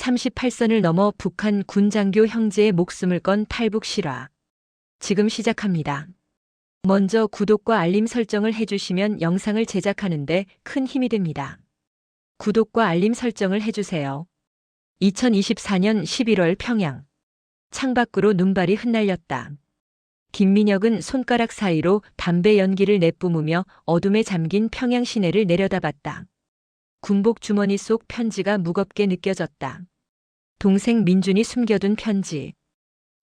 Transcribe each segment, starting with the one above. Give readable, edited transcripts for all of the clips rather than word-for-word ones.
38선을 넘어 북한 군장교 형제의 목숨을 건 탈북 실화. 지금 시작합니다. 먼저 구독과 알림 설정을 해주시면 영상을 제작하는데 큰 힘이 됩니다. 구독과 알림 설정을 해주세요. 2024년 11월 평양. 창밖으로 눈발이 흩날렸다. 김민혁은 손가락 사이로 담배 연기를 내뿜으며 어둠에 잠긴 평양 시내를 내려다봤다. 군복 주머니 속 편지가 무겁게 느껴졌다. 동생 민준이 숨겨둔 편지.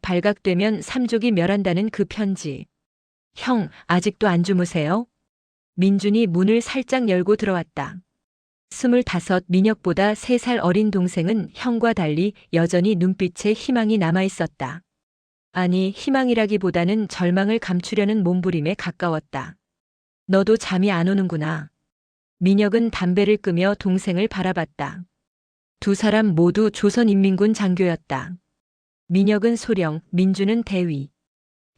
발각되면 삼족이 멸한다는 그 편지. 형, 아직도 안 주무세요? 민준이 문을 살짝 열고 들어왔다. 25, 민혁보다 3살 어린 동생은 형과 달리 여전히 눈빛에 희망이 남아있었다. 아니, 희망이라기보다는 절망을 감추려는 몸부림에 가까웠다. 너도 잠이 안 오는구나. 민혁은 담배를 끄며 동생을 바라봤다. 두 사람 모두 조선인민군 장교였다. 민혁은 소령, 민준은 대위.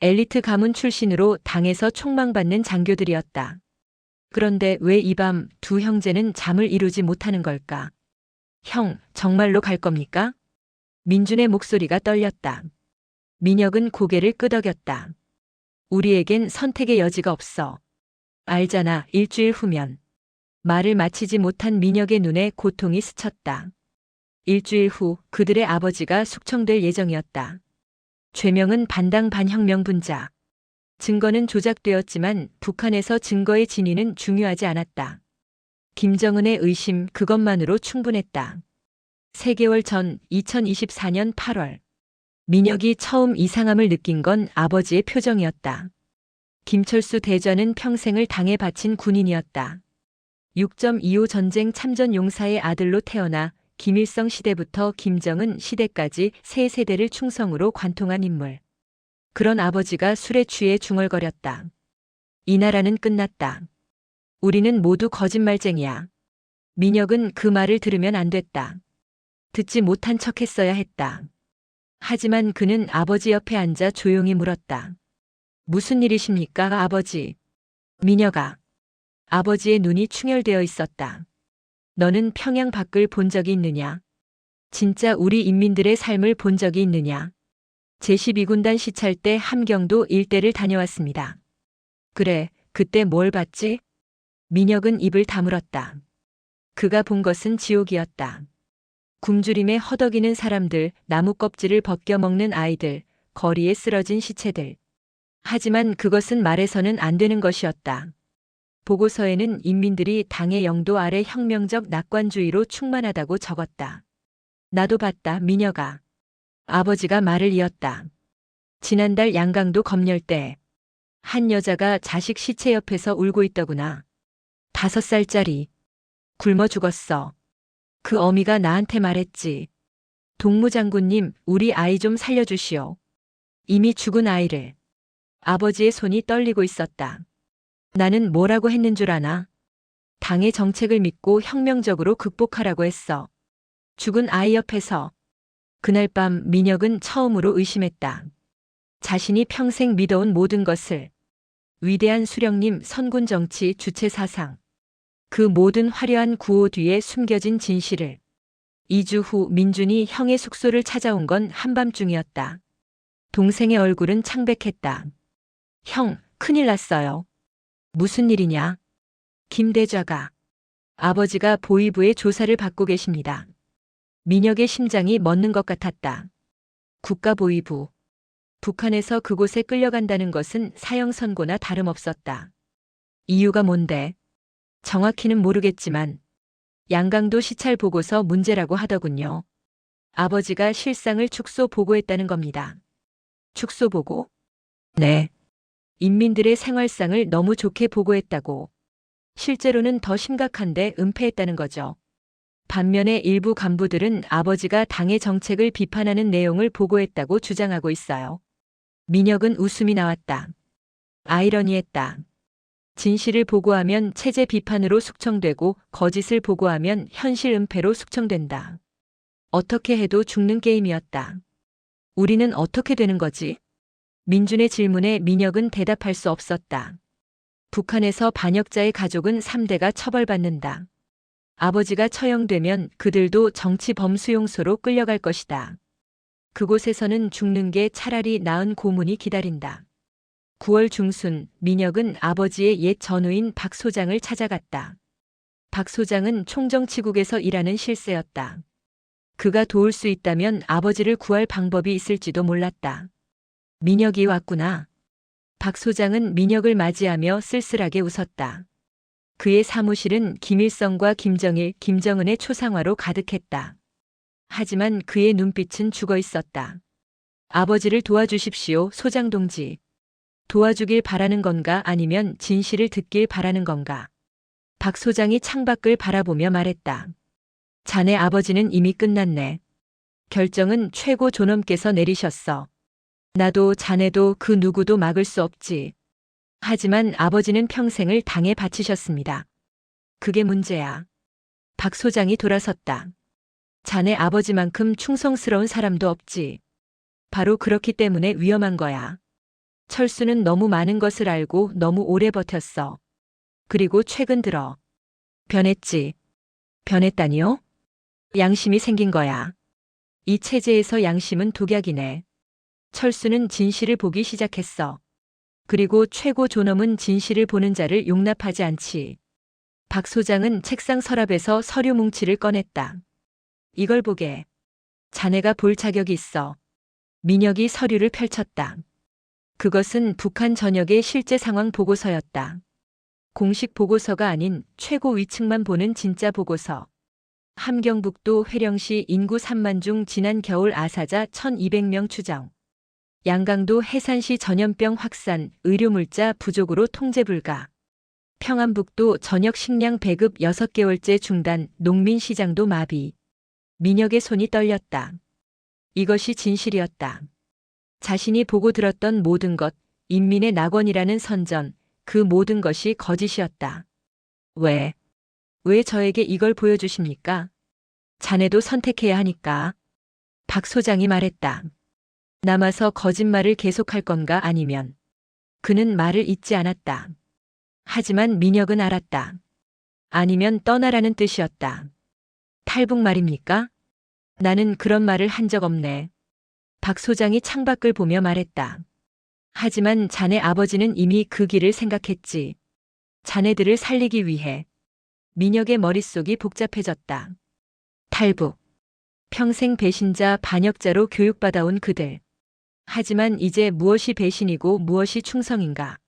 엘리트 가문 출신으로 당에서 총망받는 장교들이었다. 그런데 왜 이 밤 두 형제는 잠을 이루지 못하는 걸까? 형, 정말로 갈 겁니까? 민준의 목소리가 떨렸다. 민혁은 고개를 끄덕였다. 우리에겐 선택의 여지가 없어. 알잖아, 일주일 후면. 말을 마치지 못한 민혁의 눈에 고통이 스쳤다. 일주일 후 그들의 아버지가 숙청될 예정이었다. 죄명은 반당 반혁명 분자. 증거는 조작되었지만 북한에서 증거의 진위는 중요하지 않았다. 김정은의 의심 그것만으로 충분했다. 3개월 전 2024년 8월. 민혁이 처음 이상함을 느낀 건 아버지의 표정이었다. 김철수 대전은 평생을 당에 바친 군인이었다. 6.25 전쟁 참전 용사의 아들로 태어나 김일성 시대부터 김정은 시대까지 3세대를 충성으로 관통한 인물. 그런 아버지가 술에 취해 중얼거렸다. 이 나라는 끝났다. 우리는 모두 거짓말쟁이야. 민혁은 그 말을 들으면 안 됐다. 듣지 못한 척했어야 했다. 하지만 그는 아버지 옆에 앉아 조용히 물었다. 무슨 일이십니까, 아버지? 민혁아. 아버지의 눈이 충혈되어 있었다. 너는 평양 밖을 본 적이 있느냐? 진짜 우리 인민들의 삶을 본 적이 있느냐? 제12군단 시찰 때 함경도 일대를 다녀왔습니다. 그래, 그때 뭘 봤지? 민혁은 입을 다물었다. 그가 본 것은 지옥이었다. 굶주림에 허덕이는 사람들, 나무 껍질을 벗겨 먹는 아이들, 거리에 쓰러진 시체들. 하지만 그것은 말해서는 안 되는 것이었다. 보고서에는 인민들이 당의 영도 아래 혁명적 낙관주의로 충만하다고 적었다. 나도 봤다, 민혁아. 아버지가 말을 이었다. 지난달 양강도 검열 때 한 여자가 자식 시체 옆에서 울고 있더구나. 5살짜리. 굶어 죽었어. 그 어미가 나한테 말했지. 동무장군님, 우리 아이 좀 살려주시오. 이미 죽은 아이를. 아버지의 손이 떨리고 있었다. 나는 뭐라고 했는 줄 아나? 당의 정책을 믿고 혁명적으로 극복하라고 했어. 죽은 아이 옆에서. 그날 밤 민혁은 처음으로 의심했다. 자신이 평생 믿어온 모든 것을. 위대한 수령님 선군 정치 주체 사상. 그 모든 화려한 구호 뒤에 숨겨진 진실을. 2주 후 민준이 형의 숙소를 찾아온 건 한밤중이었다. 동생의 얼굴은 창백했다. 형, 큰일 났어요. 무슨 일이냐? 김대좌가. 아버지가 보위부의 조사를 받고 계십니다. 민혁의 심장이 멎는 것 같았다. 국가보위부. 북한에서 그곳에 끌려간다는 것은 사형 선고나 다름없었다. 이유가 뭔데? 정확히는 모르겠지만 양강도 시찰 보고서 문제라고 하더군요. 아버지가 실상을 축소 보고했다는 겁니다. 축소 보고? 네. 인민들의 생활상을 너무 좋게 보고했다고. 실제로는 더 심각한데 은폐했다는 거죠. 반면에 일부 간부들은 아버지가 당의 정책을 비판하는 내용을 보고했다고 주장하고 있어요. 민혁은 웃음이 나왔다. 아이러니했다. 진실을 보고하면 체제 비판으로 숙청되고 거짓을 보고하면 현실 은폐로 숙청된다. 어떻게 해도 죽는 게임이었다. 우리는 어떻게 되는 거지? 민준의 질문에 민혁은 대답할 수 없었다. 북한에서 반역자의 가족은 3대가 처벌받는다. 아버지가 처형되면 그들도 정치범수용소로 끌려갈 것이다. 그곳에서는 죽는 게 차라리 나은 고문이 기다린다. 9월 중순 민혁은 아버지의 옛 전우인 박 소장을 찾아갔다. 박 소장은 총정치국에서 일하는 실세였다. 그가 도울 수 있다면 아버지를 구할 방법이 있을지도 몰랐다. 민혁이 왔구나. 박 소장은 민혁을 맞이하며 쓸쓸하게 웃었다. 그의 사무실은 김일성과 김정일, 김정은의 초상화로 가득했다. 하지만 그의 눈빛은 죽어 있었다. 아버지를 도와주십시오, 소장 동지. 도와주길 바라는 건가 아니면 진실을 듣길 바라는 건가? 박 소장이 창밖을 바라보며 말했다. 자네 아버지는 이미 끝났네. 결정은 최고 존엄께서 내리셨어. 나도 자네도 그 누구도 막을 수 없지. 하지만 아버지는 평생을 당에 바치셨습니다. 그게 문제야. 박 소장이 돌아섰다. 자네 아버지만큼 충성스러운 사람도 없지. 바로 그렇기 때문에 위험한 거야. 철수는 너무 많은 것을 알고 너무 오래 버텼어. 그리고 최근 들어 변했지. 변했다니요? 양심이 생긴 거야. 이 체제에서 양심은 독약이네. 철수는 진실을 보기 시작했어. 그리고 최고 존엄은 진실을 보는 자를 용납하지 않지. 박 소장은 책상 서랍에서 서류 뭉치를 꺼냈다. 이걸 보게. 자네가 볼 자격이 있어. 민혁이 서류를 펼쳤다. 그것은 북한 전역의 실제 상황 보고서였다. 공식 보고서가 아닌 최고 위층만 보는 진짜 보고서. 함경북도 회령시 인구 3만 중 지난 겨울 아사자 1200명 추정. 양강도 해산시 전염병 확산, 의료물자 부족으로 통제 불가. 평안북도 전역 식량 배급 6개월째 중단, 농민시장도 마비. 민혁의 손이 떨렸다. 이것이 진실이었다. 자신이 보고 들었던 모든 것, 인민의 낙원이라는 선전, 그 모든 것이 거짓이었다. 왜 저에게 이걸 보여주십니까? 자네도 선택해야 하니까. 박 소장이 말했다. 남아서 거짓말을 계속할 건가 아니면. 그는 말을 잇지 않았다. 하지만 민혁은 알았다. 아니면 떠나라는 뜻이었다. 탈북 말입니까? 나는 그런 말을 한 적 없네. 박 소장이 창밖을 보며 말했다. 하지만 자네 아버지는 이미 그 길을 생각했지. 자네들을 살리기 위해. 민혁의 머릿속이 복잡해졌다. 탈북. 평생 배신자 반역자로 교육받아온 그들. 하지만 이제 무엇이 배신이고 무엇이 충성인가.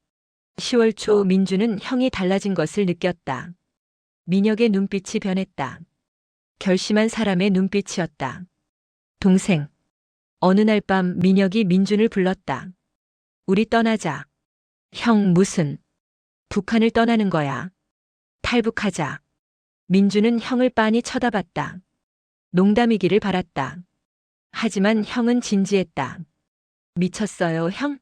10월 초 민주는 형이 달라진 것을 느꼈다. 민혁의 눈빛이 변했다. 결심한 사람의 눈빛이었다. 동생. 어느 날 밤 민혁이 민준을 불렀다. 우리 떠나자. 형 무슨. 북한을 떠나는 거야. 탈북하자. 민준은 형을 빤히 쳐다봤다. 농담이기를 바랐다. 하지만 형은 진지했다. 미쳤어요, 형?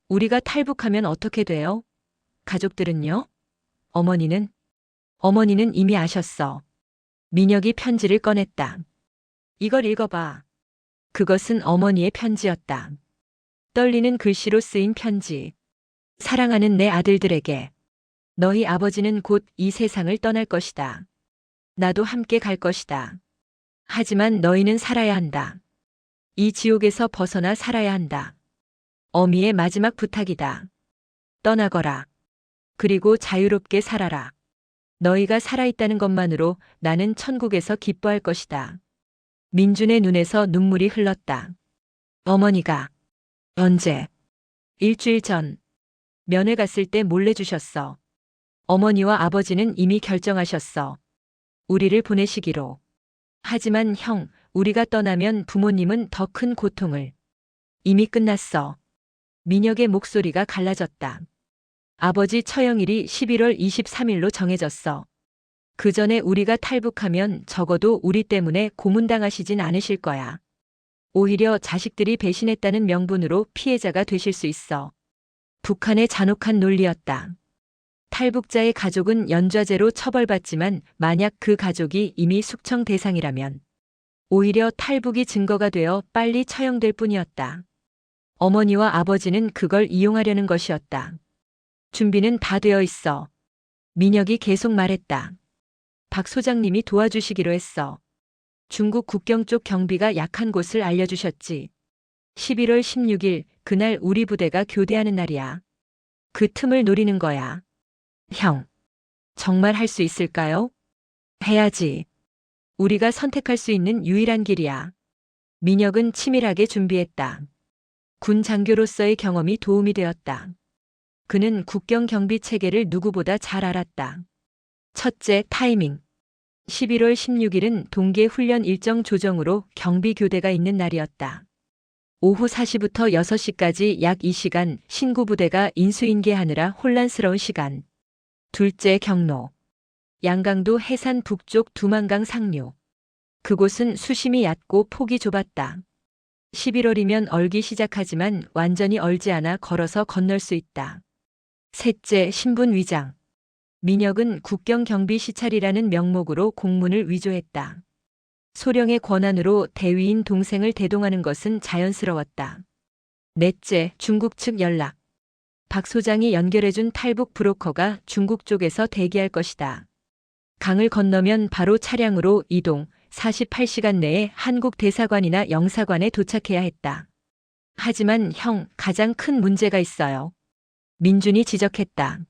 우리가 탈북하면 어떻게 돼요? 가족들은요? 어머니는? 어머니는 이미 아셨어. 민혁이 편지를 꺼냈다. 이걸 읽어봐. 그것은 어머니의 편지였다. 떨리는 글씨로 쓰인 편지. 사랑하는 내 아들들에게. 너희 아버지는 곧 이 세상을 떠날 것이다. 나도 함께 갈 것이다. 하지만 너희는 살아야 한다. 이 지옥에서 벗어나 살아야 한다. 어미의 마지막 부탁이다. 떠나거라. 그리고 자유롭게 살아라. 너희가 살아있다는 것만으로 나는 천국에서 기뻐할 것이다. 민준의 눈에서 눈물이 흘렀다. 어머니가. 언제? 일주일 전. 면회 갔을 때 몰래 주셨어. 어머니와 아버지는 이미 결정하셨어. 우리를 보내시기로. 하지만 형, 우리가 떠나면 부모님은 더 큰 고통을. 이미 끝났어. 민혁의 목소리가 갈라졌다. 아버지 처형일이 11월 23일로 정해졌어. 그 전에 우리가 탈북하면 적어도 우리 때문에 고문당하시진 않으실 거야. 오히려 자식들이 배신했다는 명분으로 피해자가 되실 수 있어. 북한의 잔혹한 논리였다. 탈북자의 가족은 연좌제로 처벌받지만 만약 그 가족이 이미 숙청 대상이라면 오히려 탈북이 증거가 되어 빨리 처형될 뿐이었다. 어머니와 아버지는 그걸 이용하려는 것이었다. 준비는 다 되어 있어. 민혁이 계속 말했다. 박 소장님이 도와주시기로 했어. 중국 국경 쪽 경비가 약한 곳을 알려주셨지. 11월 16일, 그날 우리 부대가 교대하는 날이야. 그 틈을 노리는 거야. 형, 정말 할 수 있을까요? 해야지. 우리가 선택할 수 있는 유일한 길이야. 민혁은 치밀하게 준비했다. 군 장교로서의 경험이 도움이 되었다. 그는 국경 경비 체계를 누구보다 잘 알았다. 첫째, 타이밍. 11월 16일은 동계 훈련 일정 조정으로 경비 교대가 있는 날이었다. 오후 4시부터 6시까지 약 2시간 신구 부대가 인수인계하느라 혼란스러운 시간. 둘째, 경로. 양강도 해산 북쪽 두만강 상류. 그곳은 수심이 얕고 폭이 좁았다. 11월이면 얼기 시작하지만 완전히 얼지 않아 걸어서 건널 수 있다. 셋째, 신분 위장. 민혁은 국경 경비 시찰이라는 명목으로 공문을 위조했다. 소령의 권한으로 대위인 동생을 대동하는 것은 자연스러웠다. 넷째, 중국 측 연락. 박 소장이 연결해준 탈북 브로커가 중국 쪽에서 대기할 것이다. 강을 건너면 바로 차량으로 이동, 48시간 내에 한국 대사관이나 영사관에 도착해야 했다. 하지만 형, 가장 큰 문제가 있어요. 민준이 지적했다.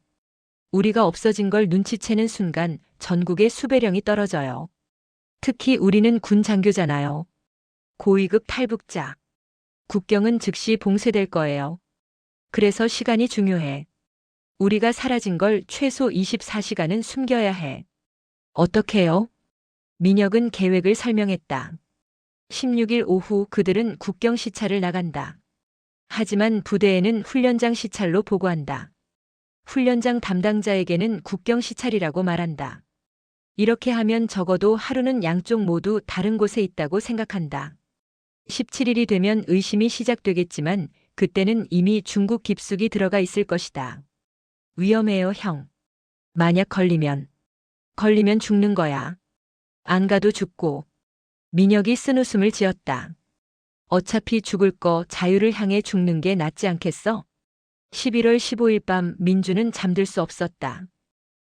우리가 없어진 걸 눈치채는 순간 전국의 수배령이 떨어져요. 특히 우리는 군 장교잖아요. 고위급 탈북자. 국경은 즉시 봉쇄될 거예요. 그래서 시간이 중요해. 우리가 사라진 걸 최소 24시간은 숨겨야 해. 어떻게요? 민혁은 계획을 설명했다. 16일 오후 그들은 국경 시찰을 나간다. 하지만 부대에는 훈련장 시찰로 보고한다. 훈련장 담당자에게는 국경 시찰이라고 말한다. 이렇게 하면 적어도 하루는 양쪽 모두 다른 곳에 있다고 생각한다. 17일이 되면 의심이 시작되겠지만 그때는 이미 중국 깊숙이 들어가 있을 것이다. 위험해요, 형. 만약 걸리면 죽는 거야. 안 가도 죽고. 민혁이 쓴웃음을 지었다. 어차피 죽을 거 자유를 향해 죽는 게 낫지 않겠어? 11월 15일 밤 민주는 잠들 수 없었다.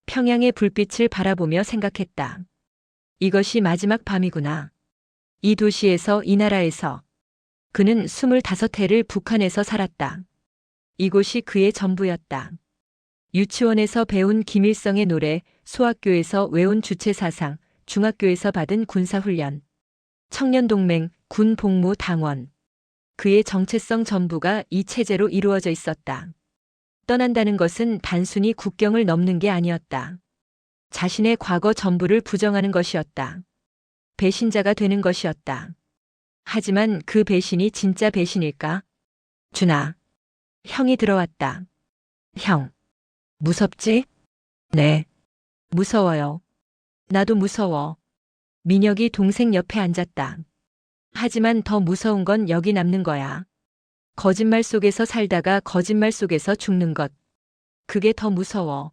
평양의 불빛을 바라보며 생각했다. 이것이 마지막 밤이구나. 이 도시에서, 이 나라에서. 그는 25해를 북한에서 살았다. 이곳이 그의 전부였다. 유치원에서 배운 김일성의 노래, 소학교에서 외운 주체사상, 중학교에서 받은 군사훈련, 청년동맹, 군복무 당원. 그의 정체성 전부가 이 체제로 이루어져 있었다. 떠난다는 것은 단순히 국경을 넘는 게 아니었다. 자신의 과거 전부를 부정하는 것이었다. 배신자가 되는 것이었다. 하지만 그 배신이 진짜 배신일까? 준아. 형이 들어왔다. 형. 무섭지? 네. 무서워요. 나도 무서워. 민혁이 동생 옆에 앉았다. 하지만 더 무서운 건 여기 남는 거야. 거짓말 속에서 살다가 거짓말 속에서 죽는 것. 그게 더 무서워.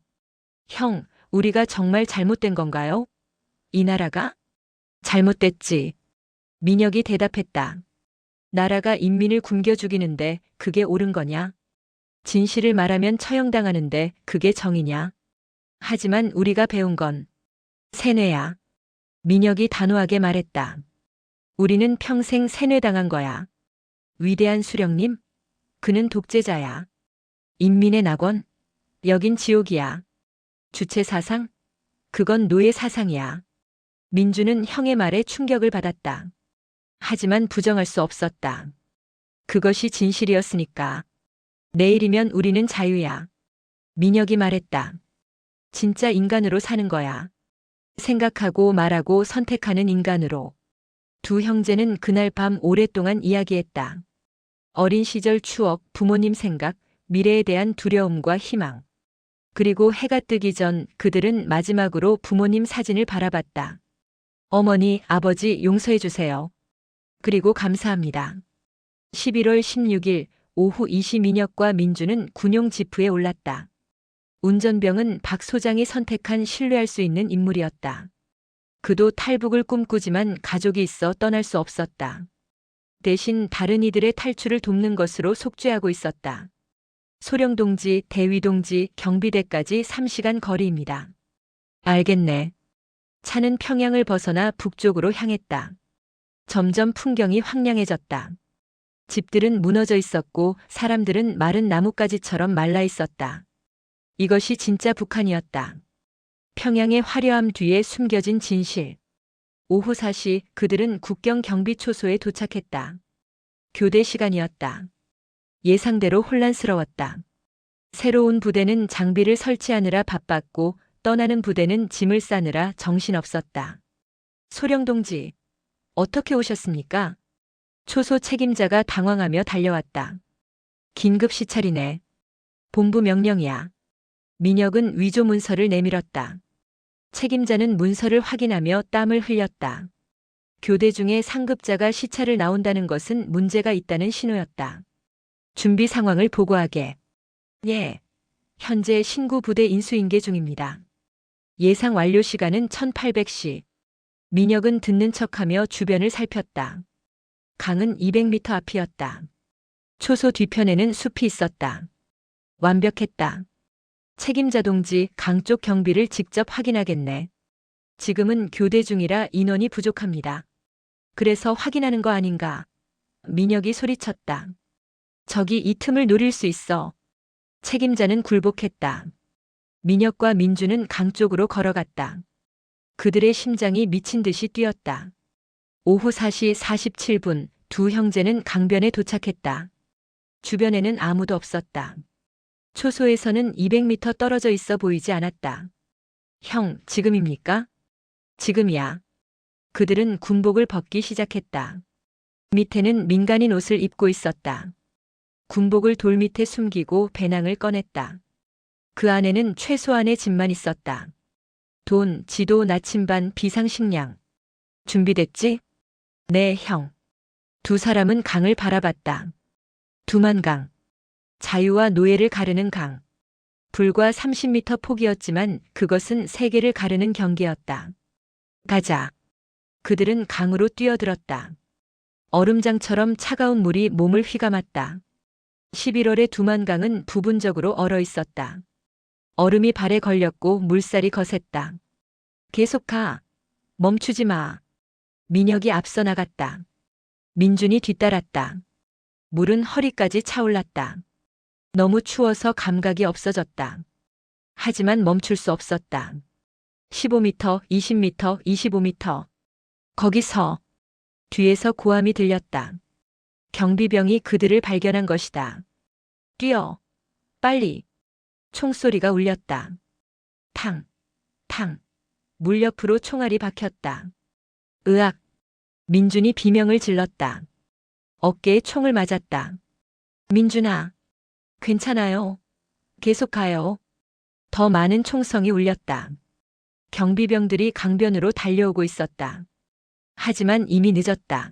형, 우리가 정말 잘못된 건가요? 이 나라가? 잘못됐지. 민혁이 대답했다. 나라가 인민을 굶겨 죽이는데 그게 옳은 거냐? 진실을 말하면 처형당하는데 그게 정의냐? 하지만 우리가 배운 건 세뇌야. 민혁이 단호하게 말했다. 우리는 평생 세뇌당한 거야. 위대한 수령님? 그는 독재자야. 인민의 낙원? 여긴 지옥이야. 주체 사상? 그건 노예 사상이야. 민주는 형의 말에 충격을 받았다. 하지만 부정할 수 없었다. 그것이 진실이었으니까. 내일이면 우리는 자유야. 민혁이 말했다. 진짜 인간으로 사는 거야. 생각하고 말하고 선택하는 인간으로. 두 형제는 그날 밤 오랫동안 이야기했다. 어린 시절 추억, 부모님 생각, 미래에 대한 두려움과 희망. 그리고 해가 뜨기 전 그들은 마지막으로 부모님 사진을 바라봤다. 어머니, 아버지 용서해 주세요. 그리고 감사합니다. 11월 16일 오후 이시민혁과 민주는 군용 지프에 올랐다. 운전병은 박 소장이 선택한 신뢰할 수 있는 인물이었다. 그도 탈북을 꿈꾸지만 가족이 있어 떠날 수 없었다. 대신 다른 이들의 탈출을 돕는 것으로 속죄하고 있었다. 소령동지, 대위동지, 경비대까지 3시간 거리입니다. 알겠네. 차는 평양을 벗어나 북쪽으로 향했다. 점점 풍경이 황량해졌다. 집들은 무너져 있었고 사람들은 마른 나뭇가지처럼 말라 있었다. 이것이 진짜 북한이었다. 평양의 화려함 뒤에 숨겨진 진실. 오후 4시 그들은 국경 경비 초소에 도착했다. 교대 시간이었다. 예상대로 혼란스러웠다. 새로운 부대는 장비를 설치하느라 바빴고 떠나는 부대는 짐을 싸느라 정신없었다. 소령동지, 어떻게 오셨습니까? 초소 책임자가 당황하며 달려왔다. 긴급 시찰이네. 본부 명령이야. 민혁은 위조 문서를 내밀었다. 책임자는 문서를 확인하며 땀을 흘렸다. 교대 중에 상급자가 시찰을 나온다는 것은 문제가 있다는 신호였다. 준비 상황을 보고하게. 예. 현재 신구 부대 인수인계 중입니다. 예상 완료 시간은 1800시. 민혁은 듣는 척하며 주변을 살폈다. 강은 200m 앞이었다. 초소 뒤편에는 숲이 있었다. 완벽했다. 책임자 동지, 강 쪽 경비를 직접 확인하겠네. 지금은 교대 중이라 인원이 부족합니다. 그래서 확인하는 거 아닌가? 민혁이 소리쳤다. 저기 이 틈을 노릴 수 있어. 책임자는 굴복했다. 민혁과 민주는 강 쪽으로 걸어갔다. 그들의 심장이 미친 듯이 뛰었다. 오후 4시 47분 두 형제는 강변에 도착했다. 주변에는 아무도 없었다. 초소에서는 200m 떨어져 있어 보이지 않았다. 형, 지금입니까? 지금이야. 그들은 군복을 벗기 시작했다. 밑에는 민간인 옷을 입고 있었다. 군복을 돌 밑에 숨기고 배낭을 꺼냈다. 그 안에는 최소한의 짐만 있었다. 돈, 지도, 나침반, 비상식량. 준비됐지? 네, 형. 두 사람은 강을 바라봤다. 두만강. 자유와 노예를 가르는 강. 불과 30m 폭이었지만 그것은 세계를 가르는 경계였다. 가자. 그들은 강으로 뛰어들었다. 얼음장처럼 차가운 물이 몸을 휘감았다. 11월의 두만강은 부분적으로 얼어 있었다. 얼음이 발에 걸렸고 물살이 거셌다. 계속 가. 멈추지 마. 민혁이 앞서 나갔다. 민준이 뒤따랐다. 물은 허리까지 차올랐다. 너무 추워서 감각이 없어졌다. 하지만 멈출 수 없었다. 15m, 20m, 25m. 거기서 뒤에서 고함이 들렸다. 경비병이 그들을 발견한 것이다. 뛰어. 빨리. 총소리가 울렸다. 탕, 탕. 물 옆으로 총알이 박혔다. 으악. 민준이 비명을 질렀다. 어깨에 총을 맞았다. 민준아. 괜찮아요. 계속 가요. 더 많은 총성이 울렸다. 경비병들이 강변으로 달려오고 있었다. 하지만 이미 늦었다.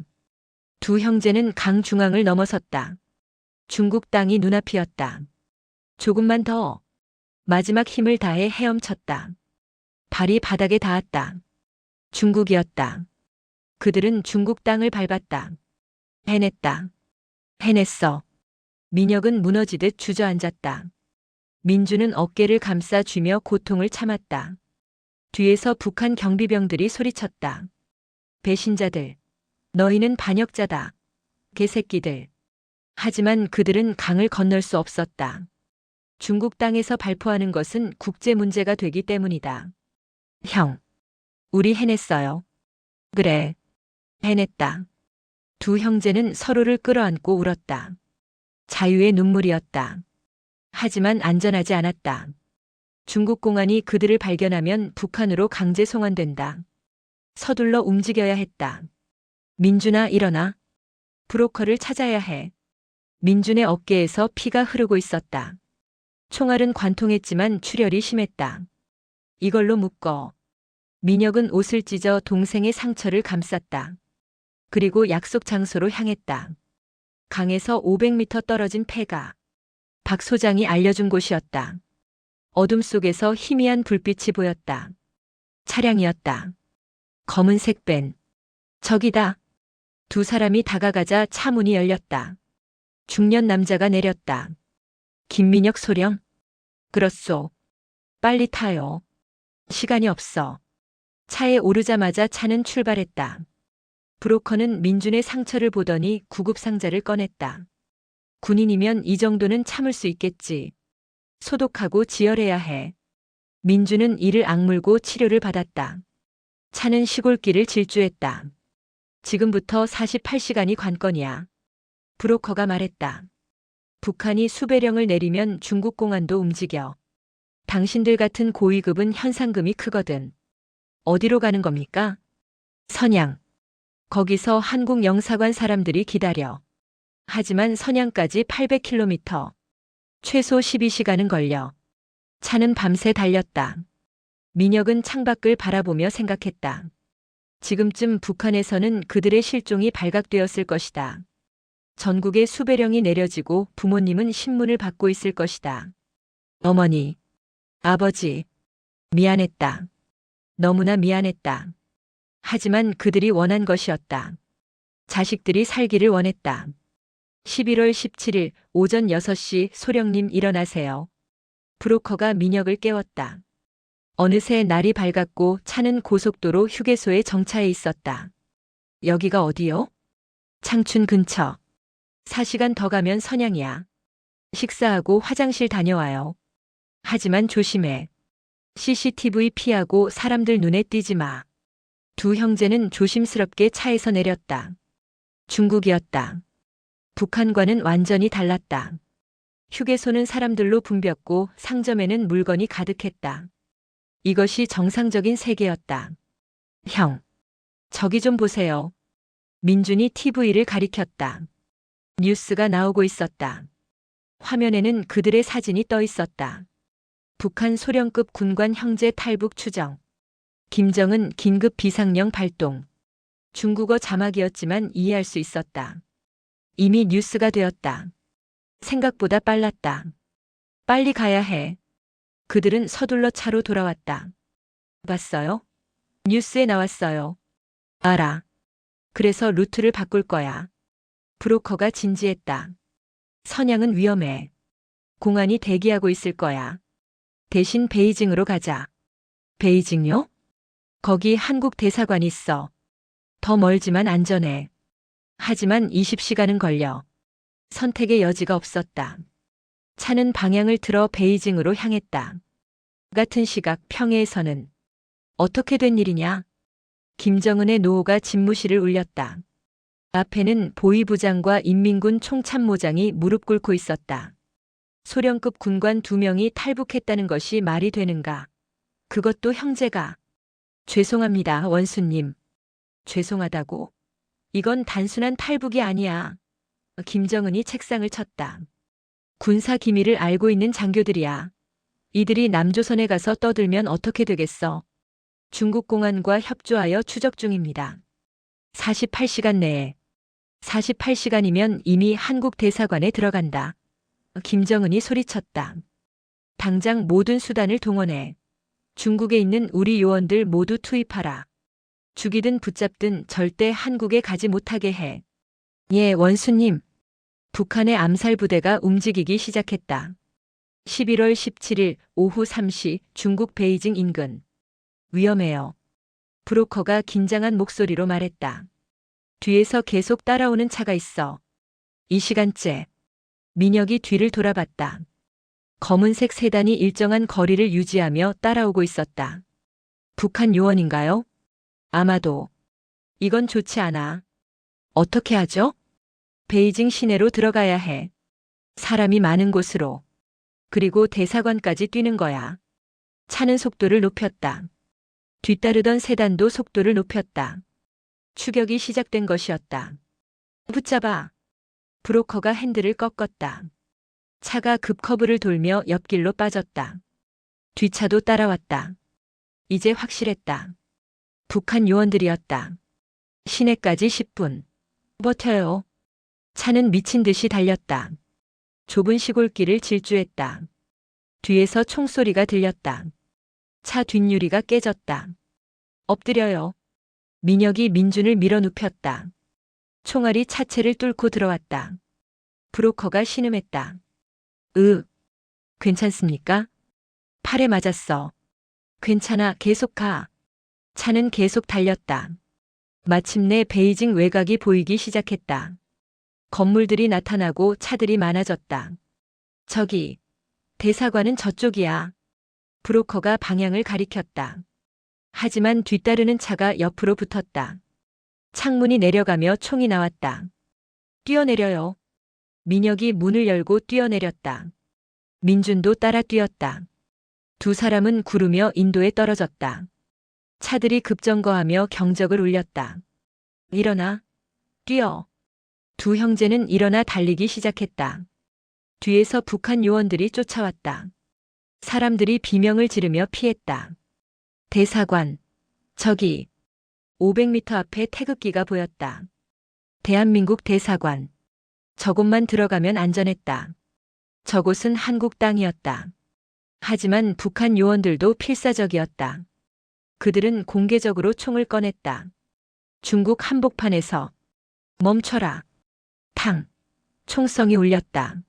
두 형제는 강 중앙을 넘어섰다. 중국 땅이 눈앞이었다. 조금만 더. 마지막 힘을 다해 헤엄쳤다. 발이 바닥에 닿았다. 중국이었다. 그들은 중국 땅을 밟았다. 해냈다. 해냈어. 민혁은 무너지듯 주저앉았다. 민주는 어깨를 감싸 쥐며 고통을 참았다. 뒤에서 북한 경비병들이 소리쳤다. 배신자들. 너희는 반역자다. 개새끼들. 하지만 그들은 강을 건널 수 없었다. 중국 땅에서 발포하는 것은 국제 문제가 되기 때문이다. 형. 우리 해냈어요. 그래. 해냈다. 두 형제는 서로를 끌어안고 울었다. 자유의 눈물이었다. 하지만 안전하지 않았다. 중국 공안이 그들을 발견하면 북한으로 강제 송환된다. 서둘러 움직여야 했다. 민준아, 일어나. 브로커를 찾아야 해. 민준의 어깨에서 피가 흐르고 있었다. 총알은 관통했지만 출혈이 심했다. 이걸로 묶어. 민혁은 옷을 찢어 동생의 상처를 감쌌다. 그리고 약속 장소로 향했다. 강에서 500m 떨어진 폐가. 박 소장이 알려준 곳이었다. 어둠 속에서 희미한 불빛이 보였다. 차량이었다. 검은색 밴. 저기다. 두 사람이 다가가자 차 문이 열렸다. 중년 남자가 내렸다. 김민혁 소령? 그렇소. 빨리 타요. 시간이 없어. 차에 오르자마자 차는 출발했다. 브로커는 민준의 상처를 보더니 구급상자를 꺼냈다. 군인이면 이 정도는 참을 수 있겠지. 소독하고 지혈해야 해. 민준은 이를 악물고 치료를 받았다. 차는 시골길을 질주했다. 지금부터 48시간이 관건이야. 브로커가 말했다. 북한이 수배령을 내리면 중국 공안도 움직여. 당신들 같은 고위급은 현상금이 크거든. 어디로 가는 겁니까? 선양. 거기서 한국 영사관 사람들이 기다려. 하지만 선양까지 800km. 최소 12시간은 걸려. 차는 밤새 달렸다. 민혁은 창밖을 바라보며 생각했다. 지금쯤 북한에서는 그들의 실종이 발각되었을 것이다. 전국에 수배령이 내려지고 부모님은 신문을 받고 있을 것이다. 어머니, 아버지, 미안했다. 너무나 미안했다. 하지만 그들이 원한 것이었다. 자식들이 살기를 원했다. 11월 17일 오전 6시 소령님 일어나세요. 브로커가 민혁을 깨웠다. 어느새 날이 밝았고 차는 고속도로 휴게소에 정차해 있었다. 여기가 어디요? 창춘 근처. 4시간 더 가면 선양이야. 식사하고 화장실 다녀와요. 하지만 조심해. CCTV 피하고 사람들 눈에 띄지 마. 두 형제는 조심스럽게 차에서 내렸다. 중국이었다. 북한과는 완전히 달랐다. 휴게소는 사람들로 붐볐고 상점에는 물건이 가득했다. 이것이 정상적인 세계였다. 형, 저기 좀 보세요. 민준이 TV를 가리켰다. 뉴스가 나오고 있었다. 화면에는 그들의 사진이 떠 있었다. 북한 소령급 군관 형제 탈북 추정. 김정은 긴급 비상령 발동. 중국어 자막이었지만 이해할 수 있었다. 이미 뉴스가 되었다. 생각보다 빨랐다. 빨리 가야 해. 그들은 서둘러 차로 돌아왔다. 봤어요? 뉴스에 나왔어요. 알아. 그래서 루트를 바꿀 거야. 브로커가 진지했다. 선양은 위험해. 공안이 대기하고 있을 거야. 대신 베이징으로 가자. 베이징요? 거기 한국 대사관 있어. 더 멀지만 안전해. 하지만 20시간은 걸려. 선택의 여지가 없었다. 차는 방향을 틀어 베이징으로 향했다. 같은 시각 평해에서는 어떻게 된 일이냐? 김정은의 노호가 집무실을 울렸다. 앞에는 보위부장과 인민군 총참모장이 무릎 꿇고 있었다. 소령급 군관 2명이 탈북했다는 것이 말이 되는가? 그것도 형제가. 죄송합니다, 원수님. 죄송하다고? 이건 단순한 탈북이 아니야. 김정은이 책상을 쳤다. 군사 기밀을 알고 있는 장교들이야. 이들이 남조선에 가서 떠들면 어떻게 되겠어? 중국 공안과 협조하여 추적 중입니다. 48시간 내에. 48시간이면 이미 한국 대사관에 들어간다. 김정은이 소리쳤다. 당장 모든 수단을 동원해. 중국에 있는 우리 요원들 모두 투입하라. 죽이든 붙잡든 절대 한국에 가지 못하게 해. 예, 원수님. 북한의 암살 부대가 움직이기 시작했다. 11월 17일 오후 3시 중국 베이징 인근. 위험해요. 브로커가 긴장한 목소리로 말했다. 뒤에서 계속 따라오는 차가 있어. 이 시간째. 민혁이 뒤를 돌아봤다. 검은색 세단이 일정한 거리를 유지하며 따라오고 있었다. 북한 요원인가요? 아마도. 이건 좋지 않아. 어떻게 하죠? 베이징 시내로 들어가야 해. 사람이 많은 곳으로. 그리고 대사관까지 뛰는 거야. 차는 속도를 높였다. 뒤따르던 세단도 속도를 높였다. 추격이 시작된 것이었다. 붙잡아. 브로커가 핸들을 꺾었다. 차가 급커브를 돌며 옆길로 빠졌다. 뒷차도 따라왔다. 이제 확실했다. 북한 요원들이었다. 시내까지 10분. 버텨요. 차는 미친 듯이 달렸다. 좁은 시골길을 질주했다. 뒤에서 총소리가 들렸다. 차 뒷유리가 깨졌다. 엎드려요. 민혁이 민준을 밀어눕혔다. 총알이 차체를 뚫고 들어왔다. 브로커가 신음했다. 괜찮습니까? 팔에 맞았어. 괜찮아, 계속 가. 차는 계속 달렸다. 마침내 베이징 외곽이 보이기 시작했다. 건물들이 나타나고 차들이 많아졌다. 저기, 대사관은 저쪽이야. 브로커가 방향을 가리켰다. 하지만 뒤따르는 차가 옆으로 붙었다. 창문이 내려가며 총이 나왔다. 뛰어내려요. 민혁이 문을 열고 뛰어내렸다. 민준도 따라 뛰었다. 두 사람은 구르며 인도에 떨어졌다. 차들이 급정거하며 경적을 울렸다. 일어나. 뛰어. 두 형제는 일어나 달리기 시작했다. 뒤에서 북한 요원들이 쫓아왔다. 사람들이 비명을 지르며 피했다. 대사관. 저기. 500m 앞에 태극기가 보였다. 대한민국 대사관. 저곳만 들어가면 안전했다. 저곳은 한국 땅이었다. 하지만 북한 요원들도 필사적이었다. 그들은 공개적으로 총을 꺼냈다. 중국 한복판에서 멈춰라. 탕. 총성이 울렸다.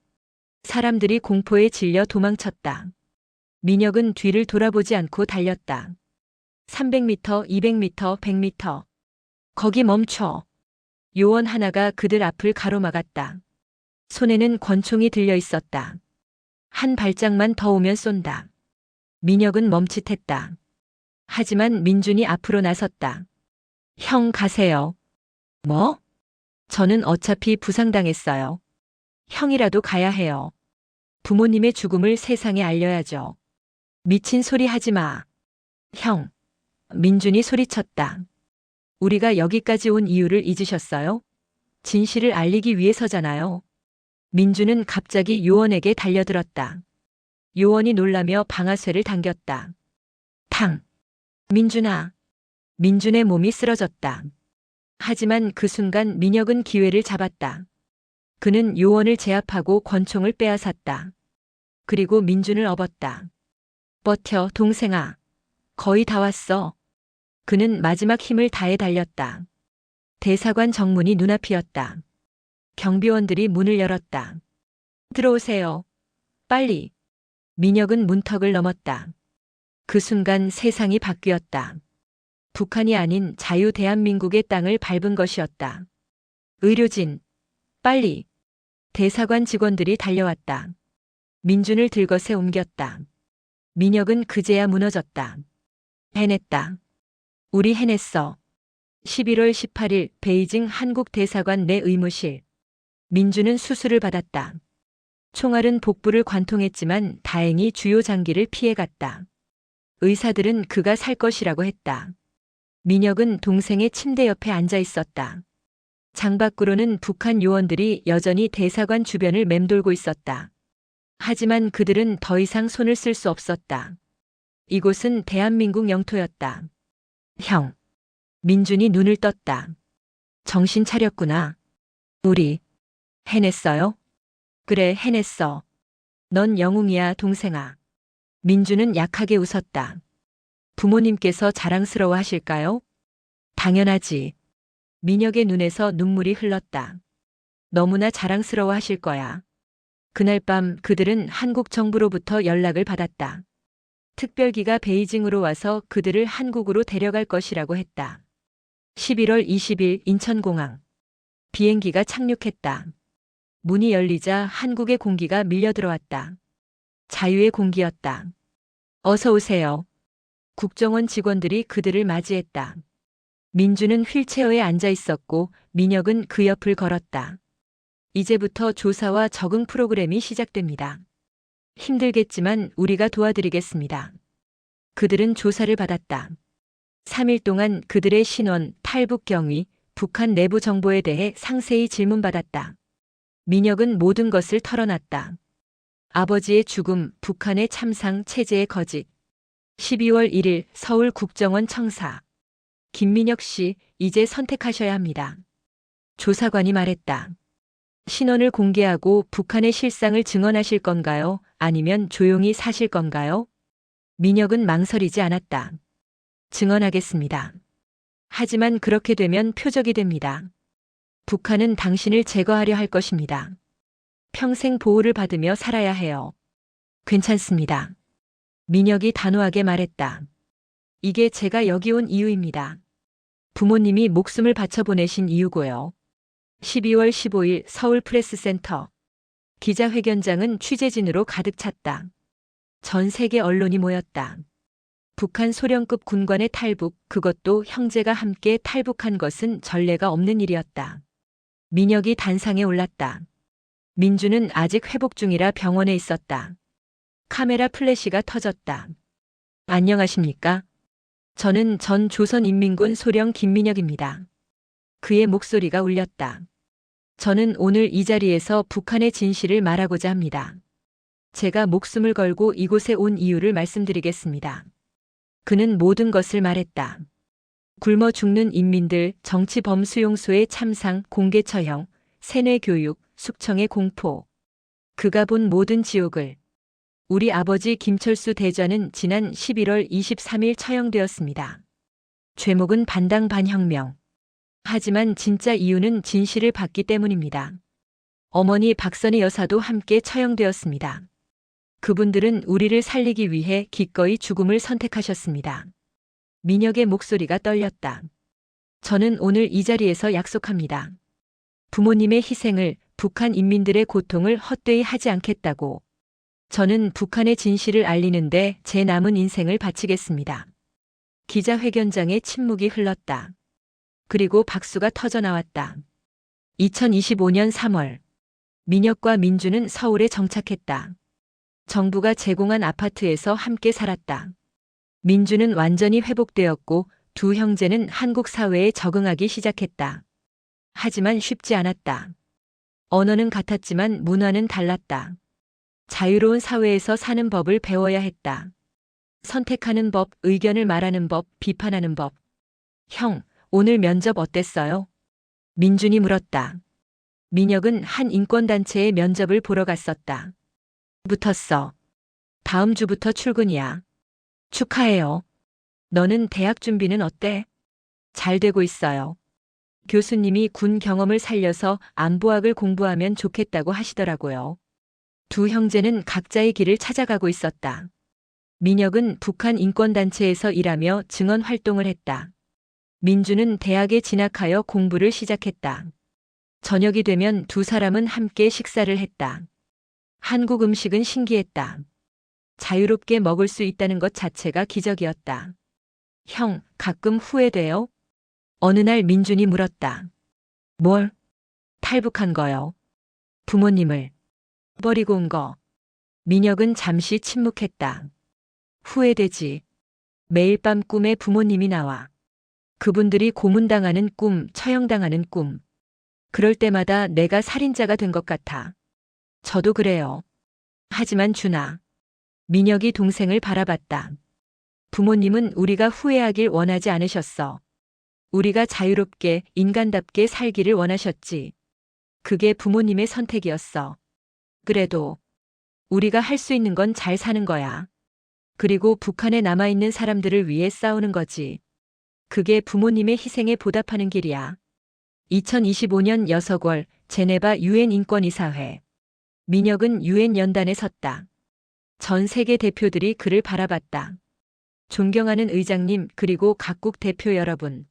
사람들이 공포에 질려 도망쳤다. 민혁은 뒤를 돌아보지 않고 달렸다. 300m, 200m, 100m. 거기 멈춰. 요원 하나가 그들 앞을 가로막았다. 손에는 권총이 들려 있었다. 한 발짝만 더 오면 쏜다. 민혁은 멈칫했다. 하지만 민준이 앞으로 나섰다. 형 가세요. 뭐? 저는 어차피 부상당했어요. 형이라도 가야 해요. 부모님의 죽음을 세상에 알려야죠. 미친 소리 하지 마. 형. 민준이 소리쳤다. 우리가 여기까지 온 이유를 잊으셨어요? 진실을 알리기 위해서잖아요. 민준은 갑자기 요원에게 달려들었다. 요원이 놀라며 방아쇠를 당겼다. 탕. 민준아. 민준의 몸이 쓰러졌다. 하지만 그 순간 민혁은 기회를 잡았다. 그는 요원을 제압하고 권총을 빼앗았다. 그리고 민준을 업었다. 버텨, 동생아. 거의 다 왔어. 그는 마지막 힘을 다해 달렸다. 대사관 정문이 눈앞이었다. 경비원들이 문을 열었다. 들어오세요. 빨리. 민혁은 문턱을 넘었다. 그 순간 세상이 바뀌었다. 북한이 아닌 자유 대한민국의 땅을 밟은 것이었다. 의료진. 빨리. 대사관 직원들이 달려왔다. 민준을 들것에 옮겼다. 민혁은 그제야 무너졌다. 해냈다. 우리 해냈어. 11월 18일 베이징 한국 대사관 내 의무실. 민준은 수술을 받았다. 총알은 복부를 관통했지만 다행히 주요 장기를 피해갔다. 의사들은 그가 살 것이라고 했다. 민혁은 동생의 침대 옆에 앉아 있었다. 창밖으로는 북한 요원들이 여전히 대사관 주변을 맴돌고 있었다. 하지만 그들은 더 이상 손을 쓸 수 없었다. 이곳은 대한민국 영토였다. 형. 민준이 눈을 떴다. 정신 차렸구나. 우리 해냈어요? 그래, 해냈어. 넌 영웅이야, 동생아. 민준은 약하게 웃었다. 부모님께서 자랑스러워 하실까요? 당연하지. 민혁의 눈에서 눈물이 흘렀다. 너무나 자랑스러워 하실 거야. 그날 밤 그들은 한국 정부로부터 연락을 받았다. 특별기가 베이징으로 와서 그들을 한국으로 데려갈 것이라고 했다. 11월 20일 인천공항. 비행기가 착륙했다. 문이 열리자 한국의 공기가 밀려 들어왔다. 자유의 공기였다. 어서 오세요. 국정원 직원들이 그들을 맞이했다. 민주는 휠체어에 앉아 있었고 민혁은 그 옆을 걸었다. 이제부터 조사와 적응 프로그램이 시작됩니다. 힘들겠지만 우리가 도와드리겠습니다. 그들은 조사를 받았다. 3일 동안 그들의 신원, 탈북 경위, 북한 내부 정보에 대해 상세히 질문받았다. 민혁은 모든 것을 털어놨다. 아버지의 죽음, 북한의 참상, 체제의 거짓. 12월 1일 서울 국정원 청사. 김민혁 씨, 이제 선택하셔야 합니다. 조사관이 말했다. 신원을 공개하고 북한의 실상을 증언하실 건가요? 아니면 조용히 사실 건가요? 민혁은 망설이지 않았다. 증언하겠습니다. 하지만 그렇게 되면 표적이 됩니다. 북한은 당신을 제거하려 할 것입니다. 평생 보호를 받으며 살아야 해요. 괜찮습니다. 민혁이 단호하게 말했다. 이게 제가 여기 온 이유입니다. 부모님이 목숨을 바쳐 보내신 이유고요. 12월 15일 서울 프레스센터. 기자회견장은 취재진으로 가득 찼다. 전 세계 언론이 모였다. 북한 소련급 군관의 탈북, 그것도 형제가 함께 탈북한 것은 전례가 없는 일이었다. 민혁이 단상에 올랐다. 민주는 아직 회복 중이라 병원에 있었다. 카메라 플래시가 터졌다. 안녕하십니까? 저는 전 조선인민군 소령 김민혁입니다. 그의 목소리가 울렸다. 저는 오늘 이 자리에서 북한의 진실을 말하고자 합니다. 제가 목숨을 걸고 이곳에 온 이유를 말씀드리겠습니다. 그는 모든 것을 말했다. 굶어 죽는 인민들, 정치범수용소의 참상, 공개 처형, 세뇌 교육, 숙청의 공포. 그가 본 모든 지옥을. 우리 아버지 김철수 대좌는 지난 11월 23일 처형되었습니다. 죄목은 반당 반혁명. 하지만 진짜 이유는 진실을 받기 때문입니다. 어머니 박선희 여사도 함께 처형되었습니다. 그분들은 우리를 살리기 위해 기꺼이 죽음을 선택하셨습니다. 민혁의 목소리가 떨렸다. 저는 오늘 이 자리에서 약속합니다. 부모님의 희생을, 북한 인민들의 고통을 헛되이 하지 않겠다고. 저는 북한의 진실을 알리는데 제 남은 인생을 바치겠습니다. 기자회견장에 침묵이 흘렀다. 그리고 박수가 터져나왔다. 2025년 3월. 민혁과 민주는 서울에 정착했다. 정부가 제공한 아파트에서 함께 살았다. 민주는 완전히 회복되었고 두 형제는 한국 사회에 적응하기 시작했다. 하지만 쉽지 않았다. 언어는 같았지만 문화는 달랐다. 자유로운 사회에서 사는 법을 배워야 했다. 선택하는 법, 의견을 말하는 법, 비판하는 법. 형, 오늘 면접 어땠어요? 민준이 물었다. 민혁은 한 인권단체의 면접을 보러 갔었다. 붙었어. 다음 주부터 출근이야. 축하해요. 너는 대학 준비는 어때? 잘 되고 있어요. 교수님이 군 경험을 살려서 안보학을 공부하면 좋겠다고 하시더라고요. 두 형제는 각자의 길을 찾아가고 있었다. 민혁은 북한 인권단체에서 일하며 증언 활동을 했다. 민주는 대학에 진학하여 공부를 시작했다. 저녁이 되면 두 사람은 함께 식사를 했다. 한국 음식은 신기했다. 자유롭게 먹을 수 있다는 것 자체가 기적이었다. 형, 가끔 후회돼요? 어느 날 민준이 물었다. 뭘? 탈북한 거요. 부모님을 버리고 온 거. 민혁은 잠시 침묵했다. 후회되지. 매일 밤 꿈에 부모님이 나와. 그분들이 고문당하는 꿈, 처형당하는 꿈. 그럴 때마다 내가 살인자가 된 것 같아. 저도 그래요. 하지만 준아. 민혁이 동생을 바라봤다. 부모님은 우리가 후회하길 원하지 않으셨어. 우리가 자유롭게, 인간답게 살기를 원하셨지. 그게 부모님의 선택이었어. 그래도 우리가 할 수 있는 건 잘 사는 거야. 그리고 북한에 남아있는 사람들을 위해 싸우는 거지. 그게 부모님의 희생에 보답하는 길이야. 2025년 여서월 제네바 유엔 인권이사회. 민혁은 유엔 연단에 섰다. 전 세계 대표들이 그를 바라봤다. 존경하는 의장님 그리고 각국 대표 여러분.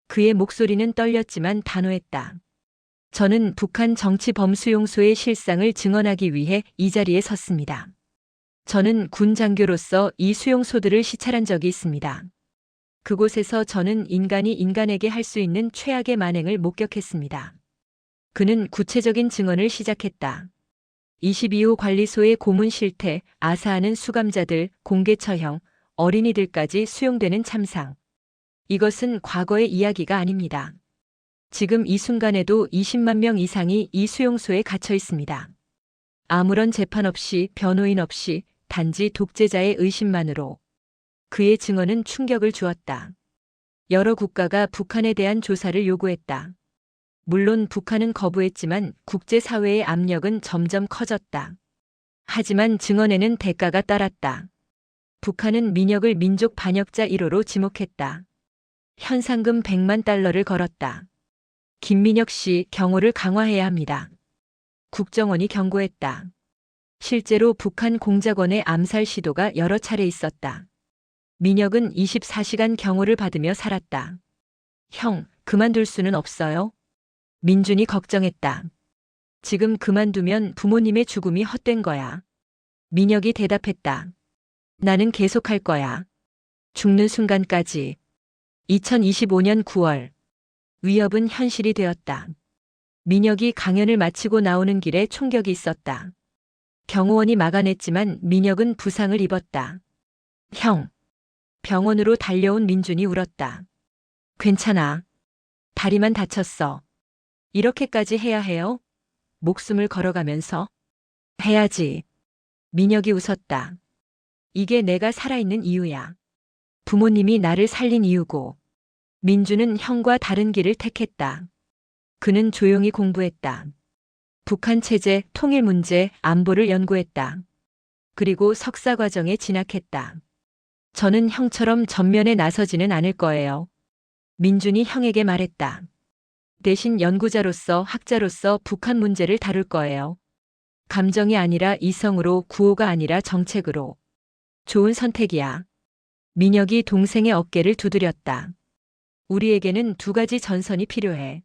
그의 목소리는 떨렸지만 단호했다. 저는 북한 정치범수용소의 실상을 증언하기 위해 이 자리에 섰습니다. 저는 군 장교로서 이 수용소들을 시찰한 적이 있습니다. 그곳에서 저는 인간이 인간에게 할 수 있는 최악의 만행을 목격했습니다. 그는 구체적인 증언을 시작했다. 22호 관리소의 고문 실태, 아사하는 수감자들, 공개 처형, 어린이들까지 수용되는 참상. 이것은 과거의 이야기가 아닙니다. 지금 이 순간에도 20만 명 이상이 이 수용소에 갇혀 있습니다. 아무런 재판 없이, 변호인 없이, 단지 독재자의 의심만으로. 그의 증언은 충격을 주었다. 여러 국가가 북한에 대한 조사를 요구했다. 물론 북한은 거부했지만 국제사회의 압력은 점점 커졌다. 하지만 증언에는 대가가 따랐다. 북한은 민혁을 민족 반역자 1호로 지목했다. 현상금 100만 달러를 걸었다. 김민혁 씨 경호를 강화해야 합니다. 국정원이 경고했다. 실제로 북한 공작원의 암살 시도가 여러 차례 있었다. 민혁은 24시간 경호를 받으며 살았다. 형, 그만둘 수는 없어요? 민준이 걱정했다. 지금 그만두면 부모님의 죽음이 헛된 거야. 민혁이 대답했다. 나는 계속할 거야. 죽는 순간까지. 2025년 9월. 위협은 현실이 되었다. 민혁이 강연을 마치고 나오는 길에 총격이 있었다. 경호원이 막아냈지만 민혁은 부상을 입었다. 형. 병원으로 달려온 민준이 울었다. 괜찮아. 다리만 다쳤어. 이렇게까지 해야 해요? 목숨을 걸어가면서? 해야지. 민혁이 웃었다. 이게 내가 살아있는 이유야. 부모님이 나를 살린 이유고. 민주는 형과 다른 길을 택했다. 그는 조용히 공부했다. 북한 체제, 통일 문제, 안보를 연구했다. 그리고 석사 과정에 진학했다. 저는 형처럼 전면에 나서지는 않을 거예요. 민준이 형에게 말했다. 대신 연구자로서, 학자로서 북한 문제를 다룰 거예요. 감정이 아니라 이성으로, 구호가 아니라 정책으로. 좋은 선택이야. 민혁이 동생의 어깨를 두드렸다. 우리에게는 두 가지 전선이 필요해.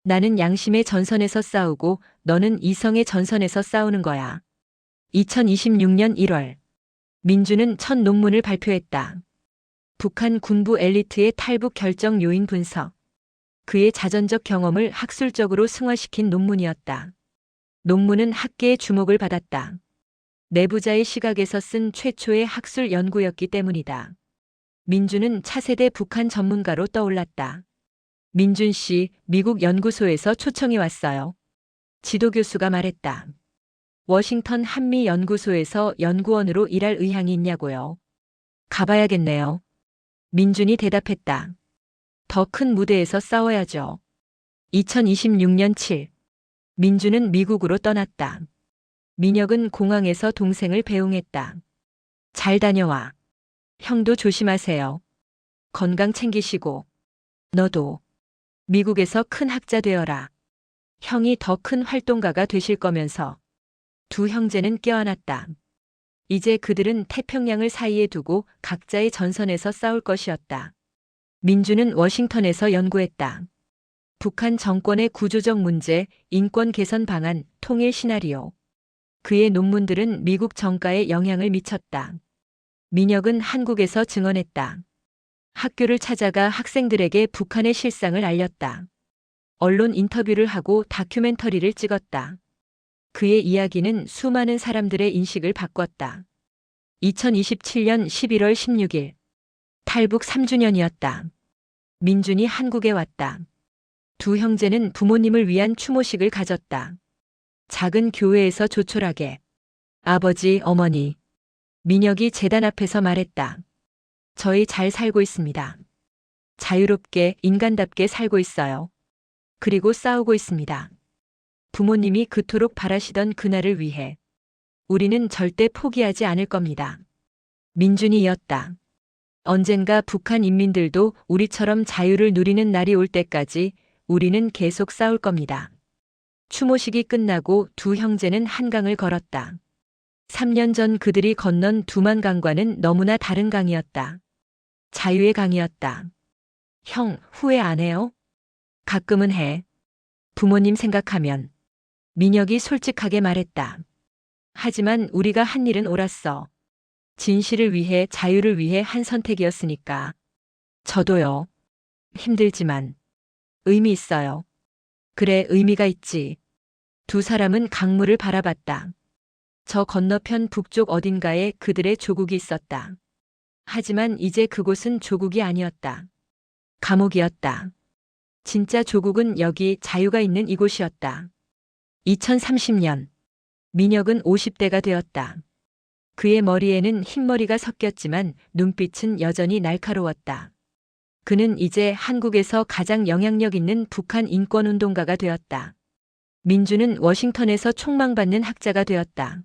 나는 양심의 전선에서 싸우고 너는 이성의 전선에서 싸우는 거야. 2026년 1월. 민주는 첫 논문을 발표했다. 북한 군부 엘리트의 탈북 결정 요인 분석. 그의 자전적 경험을 학술적으로 승화시킨 논문이었다. 논문은 학계의 주목을 받았다. 내부자의 시각에서 쓴 최초의 학술 연구였기 때문이다. 민주는 차세대 북한 전문가로 떠올랐다. 민준 씨, 미국 연구소에서 초청이 왔어요. 지도교수가 말했다. 워싱턴 한미연구소에서 연구원으로 일할 의향이 있냐고요. 가봐야겠네요. 민준이 대답했다. 더 큰 무대에서 싸워야죠. 2026년 7. 민준은 미국으로 떠났다. 민혁은 공항에서 동생을 배웅했다. 잘 다녀와. 형도 조심하세요. 건강 챙기시고. 너도. 미국에서 큰 학자 되어라. 형이 더 큰 활동가가 되실 거면서. 두 형제는 껴안았다. 이제 그들은 태평양을 사이에 두고 각자의 전선에서 싸울 것이었다. 민주는 워싱턴에서 연구했다. 북한 정권의 구조적 문제, 인권 개선 방안, 통일 시나리오. 그의 논문들은 미국 정가에 영향을 미쳤다. 민혁은 한국에서 증언했다. 학교를 찾아가 학생들에게 북한의 실상을 알렸다. 언론 인터뷰를 하고 다큐멘터리를 찍었다. 그의 이야기는 수많은 사람들의 인식을 바꿨다. 2027년 11월 16일. 탈북 3주년이었다. 민준이 한국에 왔다. 두 형제는 부모님을 위한 추모식을 가졌다. 작은 교회에서 조촐하게. 아버지, 어머니. 민혁이 제단 앞에서 말했다. 저희 잘 살고 있습니다. 자유롭게, 인간답게 살고 있어요. 그리고 싸우고 있습니다. 부모님이 그토록 바라시던 그날을 위해. 우리는 절대 포기하지 않을 겁니다. 민준이 이었다. 언젠가 북한 인민들도 우리처럼 자유를 누리는 날이 올 때까지 우리는 계속 싸울 겁니다. 추모식이 끝나고 두 형제는 한강을 걸었다. 3년 전 그들이 건넌 두만강과는 너무나 다른 강이었다. 자유의 강이었다. 형, 후회 안 해요? 가끔은 해. 부모님 생각하면. 민혁이 솔직하게 말했다. 하지만 우리가 한 일은 옳았어. 진실을 위해, 자유를 위해 한 선택이었으니까. 저도요. 힘들지만. 의미 있어요. 그래, 의미가 있지. 두 사람은 강물을 바라봤다. 저 건너편 북쪽 어딘가에 그들의 조국이 있었다. 하지만 이제 그곳은 조국이 아니었다. 감옥이었다. 진짜 조국은 여기, 자유가 있는 이곳이었다. 2030년. 민혁은 50대가 되었다. 그의 머리에는 흰머리가 섞였지만 눈빛은 여전히 날카로웠다. 그는 이제 한국에서 가장 영향력 있는 북한 인권운동가가 되었다. 민주는 워싱턴에서 총망받는 학자가 되었다.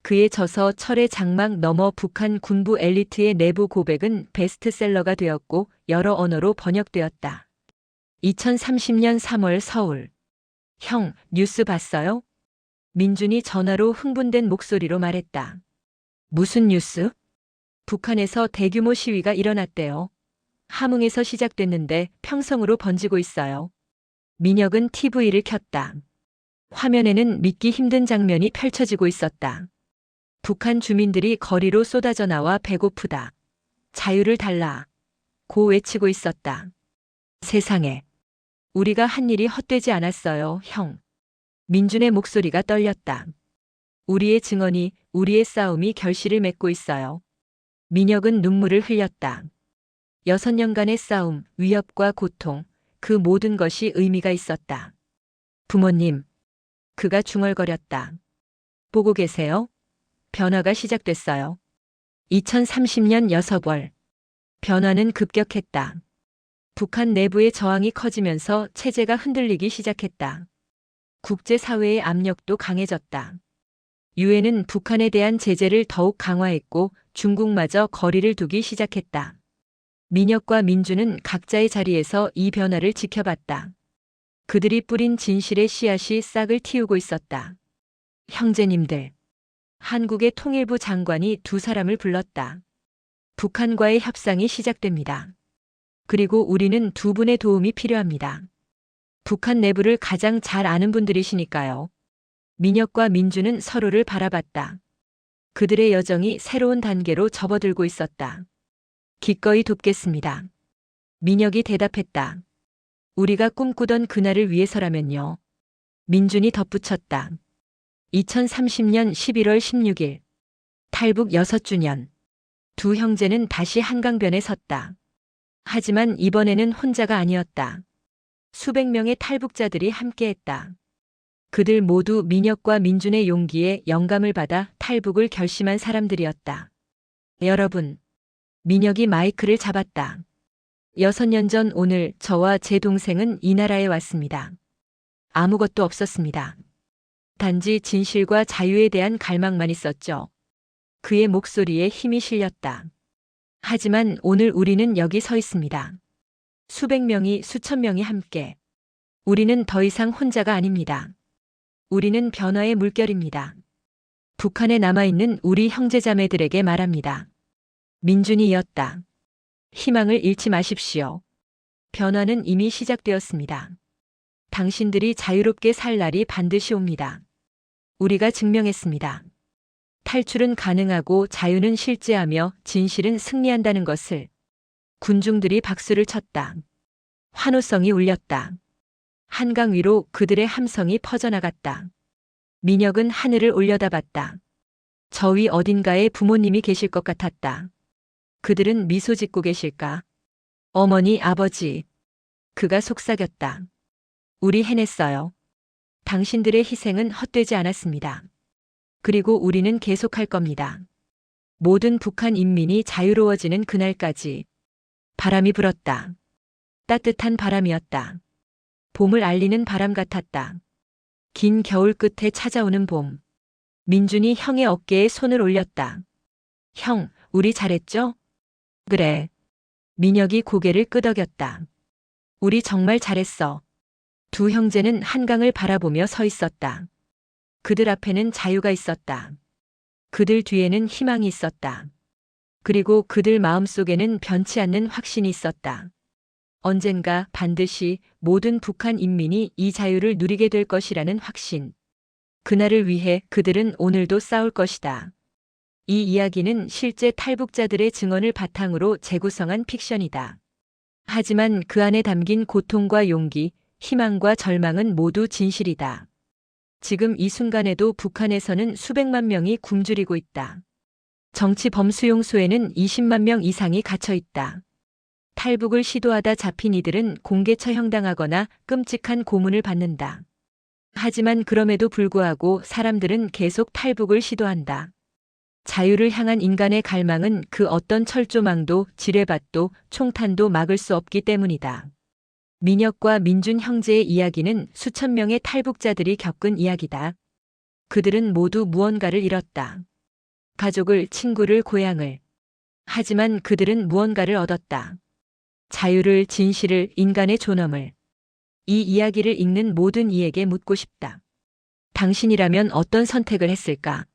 그의 저서 철의 장막 너머 북한 군부 엘리트의 내부 고백은 베스트셀러가 되었고 여러 언어로 번역되었다. 2030년 3월 서울. 형, 뉴스 봤어요? 민준이 전화로 흥분된 목소리로 말했다. 무슨 뉴스? 북한에서 대규모 시위가 일어났대요. 함흥에서 시작됐는데 평성으로 번지고 있어요. 민혁은 TV를 켰다. 화면에는 믿기 힘든 장면이 펼쳐지고 있었다. 북한 주민들이 거리로 쏟아져 나와 배고프다. 자유를 달라. 고 외치고 있었다. 세상에. 우리가 한 일이 헛되지 않았어요, 형. 민준의 목소리가 떨렸다. 우리의 증언이, 우리의 싸움이 결실을 맺고 있어요. 민혁은 눈물을 흘렸다. 6년간의 싸움, 위협과 고통, 그 모든 것이 의미가 있었다. 부모님. 그가 중얼거렸다. 보고 계세요? 변화가 시작됐어요. 2030년 6월. 변화는 급격했다. 북한 내부의 저항이 커지면서 체제가 흔들리기 시작했다. 국제사회의 압력도 강해졌다. 유엔은 북한에 대한 제재를 더욱 강화했고 중국마저 거리를 두기 시작했다. 민혁과 민주는 각자의 자리에서 이 변화를 지켜봤다. 그들이 뿌린 진실의 씨앗이 싹을 틔우고 있었다. 형제님들. 한국의 통일부 장관이 두 사람을 불렀다. 북한과의 협상이 시작됩니다. 그리고 우리는 두 분의 도움이 필요합니다. 북한 내부를 가장 잘 아는 분들이시니까요. 민혁과 민주는 서로를 바라봤다. 그들의 여정이 새로운 단계로 접어들고 있었다. 기꺼이 돕겠습니다. 민혁이 대답했다. 우리가 꿈꾸던 그날을 위해서라면요. 민준이 덧붙였다. 2030년 11월 16일. 탈북 6주년. 두 형제는 다시 한강변에 섰다. 하지만 이번에는 혼자가 아니었다. 수백 명의 탈북자들이 함께했다. 그들 모두 민혁과 민준의 용기에 영감을 받아 탈북을 결심한 사람들이었다. 여러분. 민혁이 마이크를 잡았다. 6년 전 오늘 저와 제 동생은 이 나라에 왔습니다. 아무것도 없었습니다. 단지 진실과 자유에 대한 갈망만 있었죠. 그의 목소리에 힘이 실렸다. 하지만 오늘 우리는 여기 서 있습니다. 수백 명이 수천 명이 함께. 우리는 더 이상 혼자가 아닙니다. 우리는 변화의 물결입니다. 북한에 남아있는 우리 형제자매들에게 말합니다. 민준이였다. 희망을 잃지 마십시오. 변화는 이미 시작되었습니다. 당신들이 자유롭게 살 날이 반드시 옵니다. 우리가 증명했습니다. 탈출은 가능하고 자유는 실제하며 진실은 승리한다는 것을. 군중들이 박수를 쳤다. 환호성이 울렸다. 한강 위로 그들의 함성이 퍼져나갔다. 민혁은 하늘을 올려다봤다. 저 위 어딘가에 부모님이 계실 것 같았다. 그들은 미소 짓고 계실까? 어머니, 아버지. 그가 속삭였다. 우리 해냈어요. 당신들의 희생은 헛되지 않았습니다. 그리고 우리는 계속할 겁니다. 모든 북한 인민이 자유로워지는 그날까지. 바람이 불었다. 따뜻한 바람이었다. 봄을 알리는 바람 같았다. 긴 겨울 끝에 찾아오는 봄. 민준이 형의 어깨에 손을 올렸다. 형, 우리 잘했죠? 그래. 민혁이 고개를 끄덕였다. 우리 정말 잘했어. 두 형제는 한강을 바라보며 서 있었다. 그들 앞에는 자유가 있었다. 그들 뒤에는 희망이 있었다. 그리고 그들 마음속에는 변치 않는 확신이 있었다. 언젠가 반드시 모든 북한 인민이 이 자유를 누리게 될 것이라는 확신. 그날을 위해 그들은 오늘도 싸울 것이다. 이 이야기는 실제 탈북자들의 증언을 바탕으로 재구성한 픽션이다. 하지만 그 안에 담긴 고통과 용기, 희망과 절망은 모두 진실이다. 지금 이 순간에도 북한에서는 수백만 명이 굶주리고 있다. 정치 범수용소에는 20만 명 이상이 갇혀 있다. 탈북을 시도하다 잡힌 이들은 공개 처형당하거나 끔찍한 고문을 받는다. 하지만 그럼에도 불구하고 사람들은 계속 탈북을 시도한다. 자유를 향한 인간의 갈망은 그 어떤 철조망도 지뢰밭도 총탄도 막을 수 없기 때문이다. 민혁과 민준 형제의 이야기는 수천 명의 탈북자들이 겪은 이야기다. 그들은 모두 무언가를 잃었다. 가족을, 친구를, 고향을. 하지만 그들은 무언가를 얻었다. 자유를, 진실을, 인간의 존엄을. 이 이야기를 읽는 모든 이에게 묻고 싶다. 당신이라면 어떤 선택을 했을까?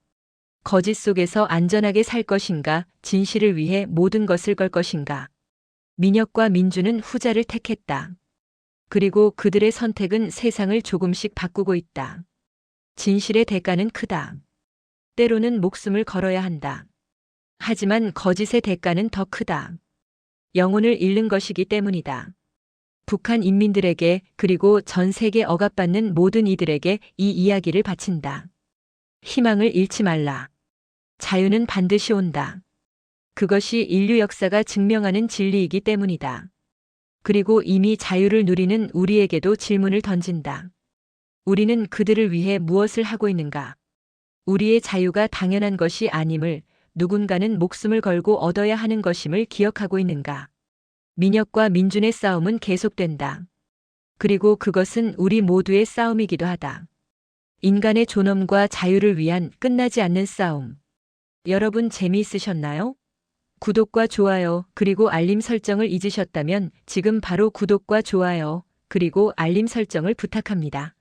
거짓 속에서 안전하게 살 것인가, 진실을 위해 모든 것을 걸 것인가. 민혁과 민주는 후자를 택했다. 그리고 그들의 선택은 세상을 조금씩 바꾸고 있다. 진실의 대가는 크다. 때로는 목숨을 걸어야 한다. 하지만 거짓의 대가는 더 크다. 영혼을 잃는 것이기 때문이다. 북한 인민들에게 그리고 전 세계 억압받는 모든 이들에게 이 이야기를 바친다. 희망을 잃지 말라. 자유는 반드시 온다. 그것이 인류 역사가 증명하는 진리이기 때문이다. 그리고 이미 자유를 누리는 우리에게도 질문을 던진다. 우리는 그들을 위해 무엇을 하고 있는가? 우리의 자유가 당연한 것이 아님을, 누군가는 목숨을 걸고 얻어야 하는 것임을 기억하고 있는가? 민혁과 민준의 싸움은 계속된다. 그리고 그것은 우리 모두의 싸움이기도 하다. 인간의 존엄과 자유를 위한 끝나지 않는 싸움. 여러분 재미있으셨나요? 구독과 좋아요, 그리고 알림 설정을 잊으셨다면 지금 바로 구독과 좋아요, 그리고 알림 설정을 부탁합니다.